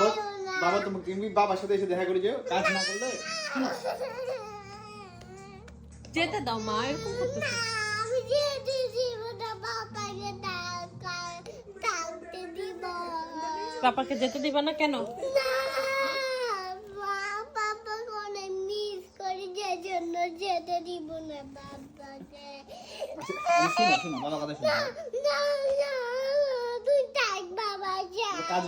বাবা বাবা তুমি বাবার সাথে এসে দেখা করে যেও, কাজ না করলে। যেতে দাও মা, এরকম করতেছে। আমি যেতে দিব না, বাবাকে ডাকতে দিব। পাপাকে যেতে দিবা না কেন? না, বাবাকে অনেক মিস করি, যে জন্য যেতে দিব না বাবাকে। শোনো শোনো বাবা কথা শোনো। না না, তুই ডাক বাবা যা, কাজ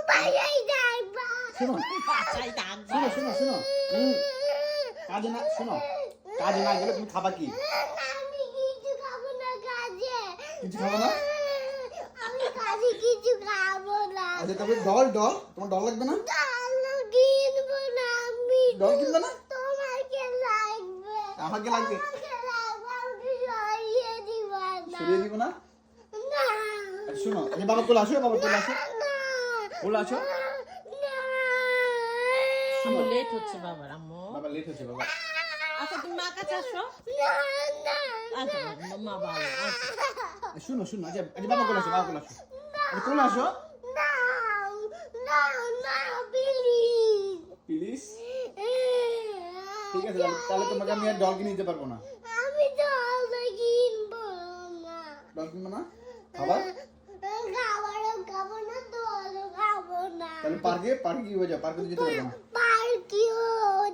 বাবাই ডাকবা। শোনো বাসায় ডাকবা। শোনো শোনো শোনো কাজে না, শোনো কাজে না গেলে তুমি খাবা কি? আমি কিছু খাবো না কাজে। কিছু খাবো না? আমি কাজে কিছু খাবো না। আচ্ছা তবে ডল তোমার ডল লাগবে না? ডালো কিনবো না আমি। ডল কিনবে না? তোমাকে লাগবে। আমাকে লাগবে? আমাকে লাগবে, আমাকে সরিয়ে দিবা না। সরিয়ে দিব না? না। আচ্ছা শোনো, আচ্ছা বাবা কোলে আসো, বাবা কোলে আসো, না। কোলে আসো। না। আম্মু লেট হচ্ছে বাবার, আম্মু। বাবা লেট হচ্ছে বাবা। আচ্ছা তুমি মা কাছে আসো। না, না, আচ্ছা মা ভালো, আচ্ছা। শোনো শোনো, আচ্ছা আচ্ছা বাবা কোলে আসো, বাবা কোলে আসো, আচ্ছা কোলে আসো না, না, না, প্লিজ। প্লিজ। ঠিক আছে তাহলে তোমাকে আমি আর ডল কিনে দিতে পারবো না। আমি জল কিনবো না। ডল কিনবো না? খাবার? খাবারও খাবো না, জলও খাবো না। তাহলে পার্কে কি হয়ে যাবে? পার্কে তো যেতে পারবো না। পার্কেও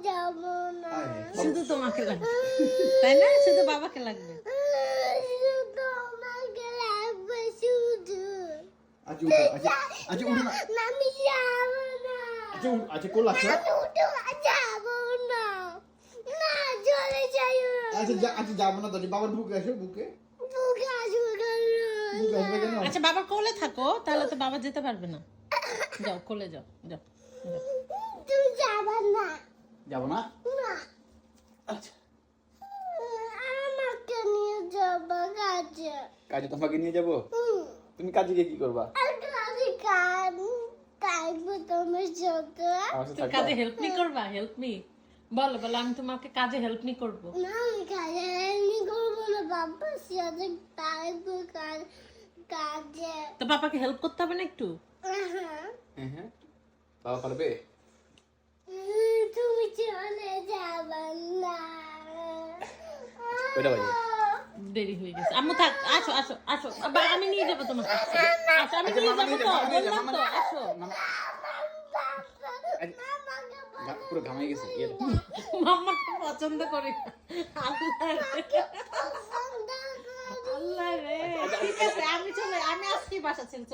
যাবো না। আয়, শুধু তোমাকে লাগবে, তাই না? শুধু বাবাকে লাগবে। শুধু আমাকে লাগবে, শুধু। আচ্ছা উঠো, আচ্ছা উঠো না, আমি যাবো না। আচ্ছা কোলে আসো। আমি উঠে যাবো না। না, চলে যাই। আচ্ছা যাবো না তো, বাবার বুকে আসো, বুকে বুকে আসবো কেন? বুকে আসবে কেন? আচ্ছা বাবার কোলে থাকো, তাহলে তো বাবা যেতে পারবে না। যাও কোলে যাও, যাও যাও। তুমি যাবে না। যাবো না? না, আচ্ছা আমাকে নিয়ে যাবো কাজে। কাজে তোমাকে নিয়ে যাবো? তুমি কাজে গিয়ে কি করবা? আর কাজে থাকবো তোমার সাথে। আমার সাথে তুমি থাকবা? কাজে হেল্প মি করবা? হেল্প মি বলো, বলো আমি তোমাকে কাজে হেল্প মি করবো। না, আমি কাজে এমনি করবো না, বাবার সাথে থাকবো কাজে। তো পাপাকে হেল্প করতে হবে না একটু? হ্যাঁ হ্যাঁ বাবা পারবে? তুমি চলে যাবে না। কয়টা বাজে? দেরি হয়ে গেছে। আম্মু থাক, আসো আসো আসো, আবার আমি নিয়ে যাবো তোমাকে। আসো আমি নিয়ে যাবো তো, বললাম তো, আসো। মামা আমাকে পুরো ঘামাই গেছে মাম্মা তো পছন্দ করি না। আল্লাহ রে, পছন্দ করে। আল্লাহ রে। ঠিক আছে আমি আজকে বাসা ছেড়ে চলে